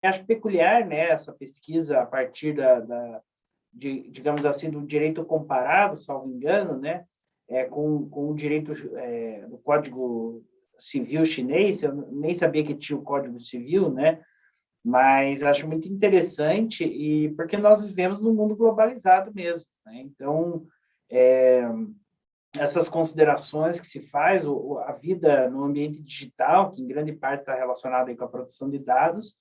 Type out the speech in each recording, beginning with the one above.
Acho peculiar, né, essa pesquisa a partir digamos assim, do direito comparado, salvo engano, né, com o direito do Código Civil chinês. Eu nem sabia que tinha o Código Civil, né, mas acho muito interessante, e porque nós vivemos num mundo globalizado mesmo, né? Então, essas considerações que se faz, a vida no ambiente digital, que em grande parte está relacionada aí com a produção de dados,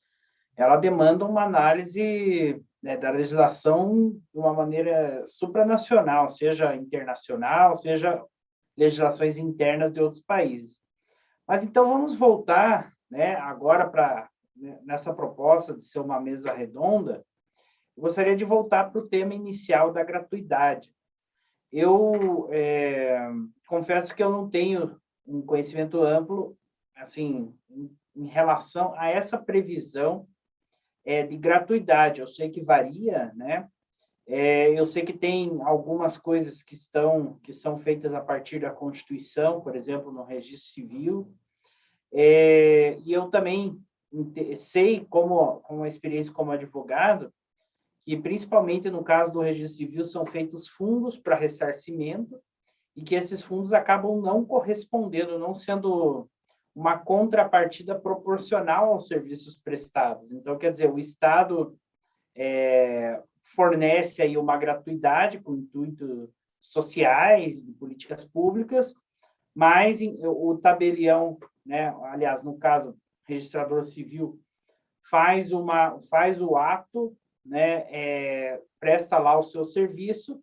ela demanda uma análise, né, da legislação de uma maneira supranacional, seja internacional, seja legislações internas de outros países. Mas então vamos voltar, né, agora para, né, nessa proposta de ser uma mesa redonda. Eu gostaria de voltar para o tema inicial da gratuidade. Eu confesso que eu não tenho um conhecimento amplo, assim, em relação a essa previsão de gratuidade. Eu sei que varia, né? Eu sei que tem algumas coisas que são feitas a partir da Constituição, por exemplo, no Registro Civil, e eu também sei, como a experiência como advogado, que principalmente no caso do Registro Civil são feitos fundos para ressarcimento, e que esses fundos acabam não correspondendo, não sendo uma contrapartida proporcional aos serviços prestados. Então, quer dizer, o Estado fornece aí uma gratuidade com intuitos sociais, de políticas públicas, mas o tabelião, né, aliás, no caso, registrador civil, faz o ato, né, presta lá o seu serviço,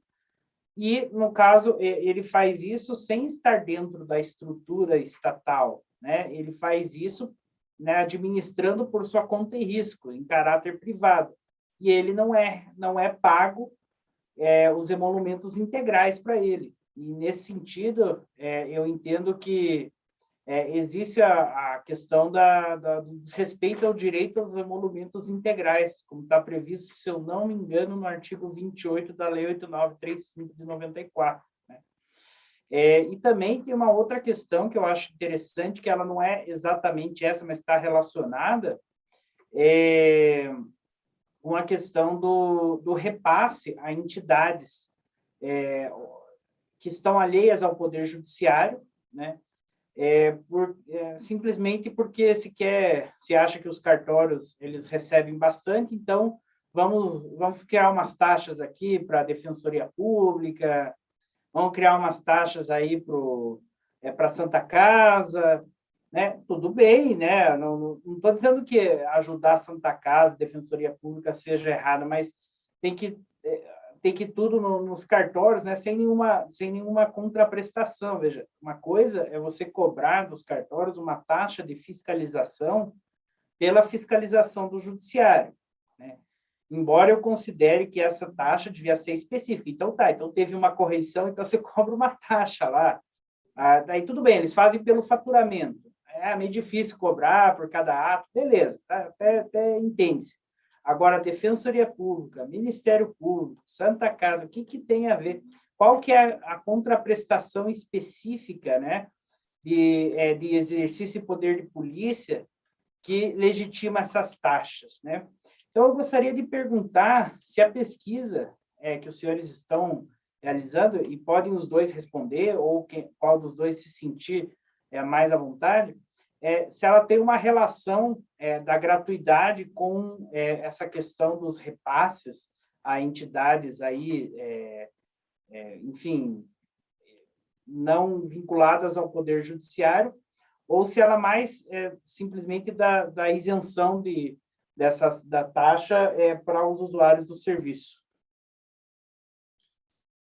e, no caso, ele faz isso sem estar dentro da estrutura estatal, né? Ele faz isso, né, administrando por sua conta e risco, em caráter privado. E ele não é pago os emolumentos integrais para ele. E, nesse sentido, eu entendo que existe a questão do desrespeito ao direito aos emolumentos integrais, como está previsto, se eu não me engano, no artigo 28 da Lei 8935 de 94. Né? E também tem uma outra questão que eu acho interessante, que ela não é exatamente essa, mas está relacionada, com a questão do repasse a entidades que estão alheias ao Poder Judiciário, né? Simplesmente porque se acha que os cartórios eles recebem bastante, então vamos criar umas taxas aqui para a Defensoria Pública, vamos criar umas taxas aí para a Santa Casa, né? Tudo bem, né? Não estou dizendo que ajudar a Santa Casa, a Defensoria Pública seja errado, mas tem que tudo nos cartórios, né, sem nenhuma contraprestação. Veja, uma coisa é você cobrar dos cartórios uma taxa de fiscalização pela fiscalização do judiciário, né? Embora eu considere que essa taxa devia ser específica. Então, então teve uma correção, então você cobra uma taxa lá. Daí tudo bem, eles fazem pelo faturamento. É meio difícil cobrar por cada ato, beleza, tá? Até entende-se. Agora, Defensoria Pública, Ministério Público, Santa Casa, o que tem a ver? Qual que é a contraprestação específica, né, de exercício e poder de polícia que legitima essas taxas, né? Então, eu gostaria de perguntar se a pesquisa que os senhores estão realizando, e podem os dois responder, ou qual dos dois se sentir mais à vontade, se ela tem uma relação da gratuidade com essa questão dos repasses a entidades aí, enfim, não vinculadas ao Poder Judiciário, ou se ela mais simplesmente da isenção da taxa para os usuários do serviço.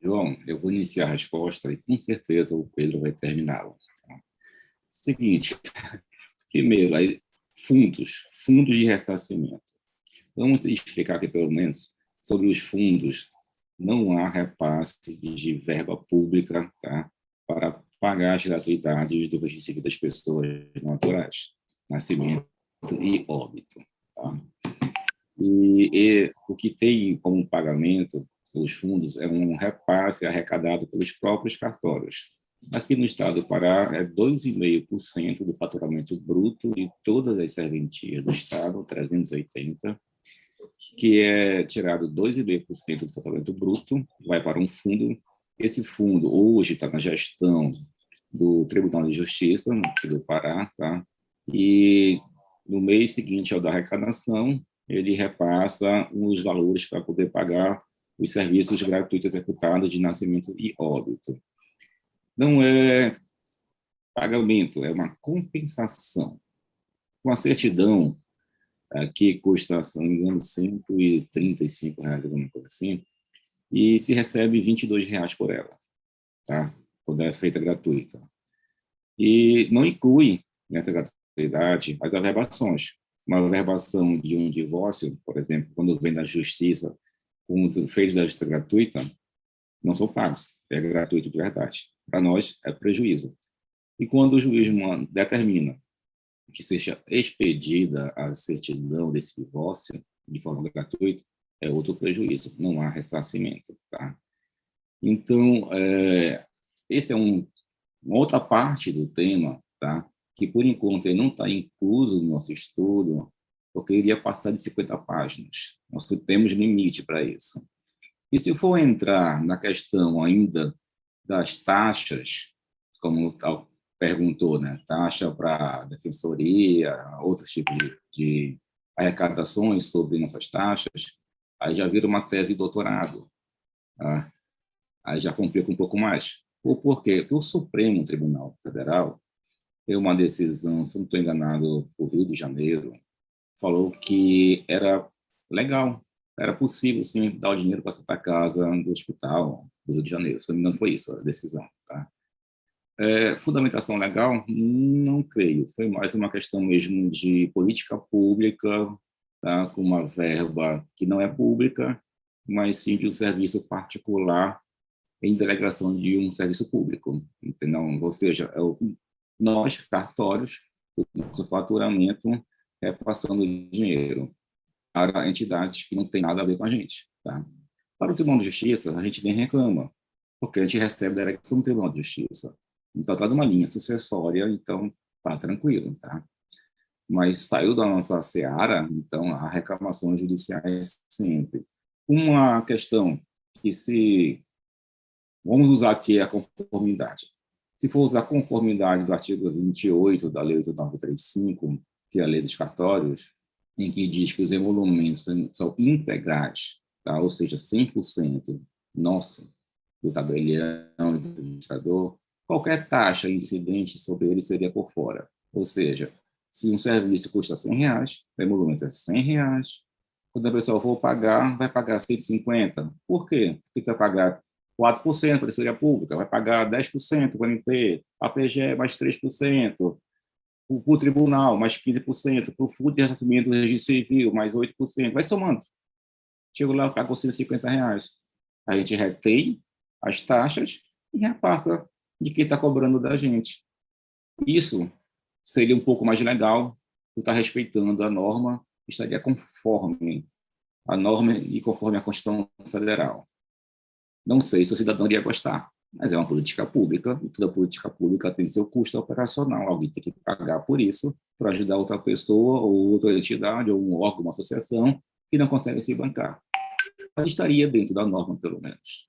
João, eu vou iniciar a resposta e com certeza o Pedro vai terminá-la. Seguinte, primeiro, aí, fundos de ressarcimento. Vamos explicar aqui, pelo menos, sobre os fundos. Não há repasse de verba pública, tá, para pagar as gratuidades do registro civil das pessoas naturais, nascimento e óbito. Tá? E o que tem como pagamento os fundos é um repasse arrecadado pelos próprios cartórios. Aqui no estado do Pará, é 2,5% do faturamento bruto de todas as serventias do estado, 380, que é tirado 2,5% do faturamento bruto, vai para um fundo. Esse fundo hoje está na gestão do Tribunal de Justiça, aqui do Pará, tá? E no mês seguinte ao da arrecadação, ele repassa os valores para poder pagar os serviços gratuitos executados de nascimento e óbito. Não é pagamento, é uma compensação. Com a certidão, que custa, se não me engano, R$ 135, alguma coisa assim, e se recebe R$ 22 por ela, tá? Quando é feita gratuita. E não inclui nessa gratuidade as averbações. Uma averbação de um divórcio, por exemplo, quando vem da justiça, com os feitos da justiça gratuita, não são pagos, é gratuito de verdade. Para nós, é prejuízo. E quando o juiz determina que seja expedida a certidão desse divórcio de forma gratuita, é outro prejuízo, não há ressarcimento, tá? Então, esse é uma outra parte do tema, tá? Que por enquanto ele não está incluso no nosso estudo, porque iria passar de 50 páginas. Nós temos limite para isso. E se for entrar na questão ainda das taxas, como tal perguntou, né? Taxa para defensoria, outros tipos de arrecadações sobre nossas taxas, aí já vira uma tese de doutorado, tá? Aí já complica um pouco mais. Por quê? Porque o Supremo Tribunal Federal deu uma decisão, se não estou enganado, o Rio de Janeiro, falou que era legal, era possível, sim, dar o dinheiro para a Santa Casa do hospital do Rio de Janeiro. Se não me engano, foi isso a decisão, tá? Fundamentação legal? Não creio. Foi mais uma questão mesmo de política pública, tá? Com uma verba que não é pública, mas sim de um serviço particular em delegação de um serviço público, entendeu? Ou seja, nós, cartórios, o nosso faturamento repassando dinheiro para entidades que não têm nada a ver com a gente, tá? Para o Tribunal de Justiça, a gente nem reclama, porque a gente recebe delegação do Tribunal de Justiça. Então, está numa linha sucessória, então, tá tranquilo, tá? Mas saiu da nossa seara, então, a reclamação judiciais sempre. Uma questão que vamos usar aqui a conformidade. Se for usar a conformidade do artigo 28 da Lei 8935, que é a Lei dos Cartórios, em que diz que os emolumentos são integrais, tá? Ou seja, 100% nosso, do tabelião e do administrador, qualquer taxa incidente sobre ele seria por fora. Ou seja, se um serviço custa R$ 100, o emolumento é R$ 100, quando a pessoa for pagar, vai pagar 150. Por quê? Porque você vai pagar 4% para a Defensoria Pública, vai pagar 10% para o MP, a PGE mais 3%, para o tribunal mais 15%, para o Fundo de Ressarcimento do Registro Civil mais 8%, vai somando. Chego lá, pagou R$ 150. A gente retém as taxas e repassa de quem está cobrando da gente. Isso seria um pouco mais legal, por estar respeitando a norma, estaria conforme a norma e conforme a Constituição Federal. Não sei se o cidadão iria gostar, mas é uma política pública, e toda política pública tem seu custo operacional, alguém tem que pagar por isso, para ajudar outra pessoa, ou outra entidade, ou um órgão, uma associação, que não consegue se bancar. Mas estaria dentro da norma, pelo menos.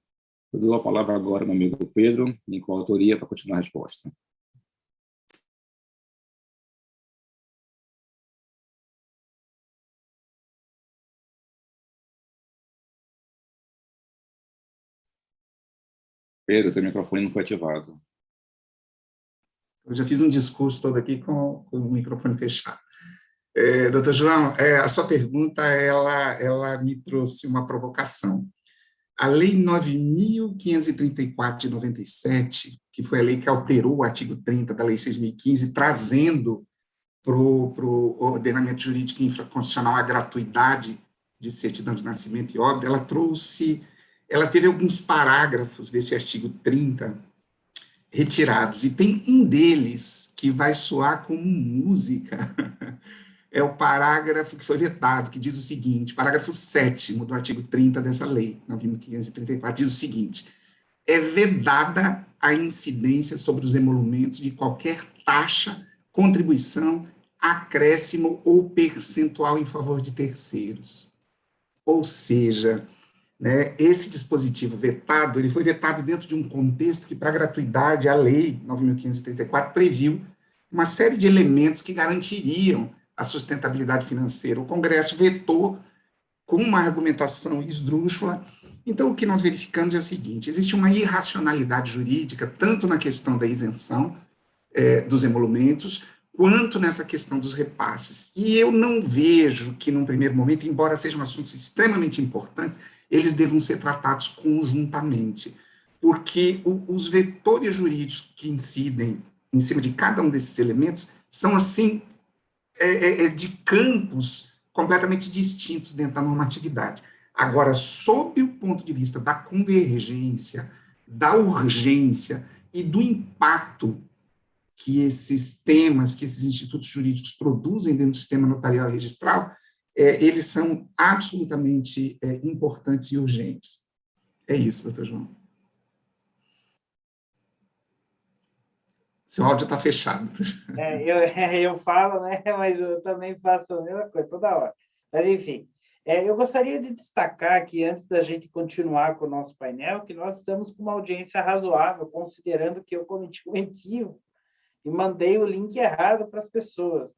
Eu dou a palavra agora ao meu amigo Pedro, em coautoria, para continuar a resposta. Pedro, teu microfone não foi ativado. Eu já fiz um discurso todo aqui com o microfone fechado. Doutor João, a sua pergunta, ela me trouxe uma provocação. A Lei 9.534 de 97, que foi a lei que alterou o artigo 30 da Lei 6.015, trazendo para o ordenamento jurídico e infraconstitucional a gratuidade de certidão de nascimento e óbito, ela teve alguns parágrafos desse artigo 30 retirados, e tem um deles que vai soar como música, é o parágrafo que foi vetado, que diz o seguinte, parágrafo 7º do artigo 30 dessa lei, 9.534, diz o seguinte: é vedada a incidência sobre os emolumentos de qualquer taxa, contribuição, acréscimo ou percentual em favor de terceiros. Ou seja, né, esse dispositivo vetado, ele foi vetado dentro de um contexto que, para a gratuidade, a Lei 9.534 previu uma série de elementos que garantiriam a sustentabilidade financeira. O Congresso vetou com uma argumentação esdrúxula. Então, o que nós verificamos é o seguinte: existe uma irracionalidade jurídica, tanto na questão da isenção dos emolumentos, quanto nessa questão dos repasses. E eu não vejo que, num primeiro momento, embora sejam assuntos extremamente importantes, eles devam ser tratados conjuntamente, porque os vetores jurídicos que incidem em cima de cada um desses elementos são, assim, de campos completamente distintos dentro da normatividade. Agora, sob o ponto de vista da convergência, da urgência e do impacto que esses temas, que esses institutos jurídicos produzem dentro do sistema notarial e registral, eles são absolutamente importantes e urgentes. É isso, doutor João. Seu áudio está fechado. Eu falo, né? Mas eu também faço a mesma coisa toda hora. Mas, enfim, eu gostaria de destacar aqui, antes da gente continuar com o nosso painel, que nós estamos com uma audiência razoável, considerando que eu cometi um equívoco e mandei o link errado para as pessoas.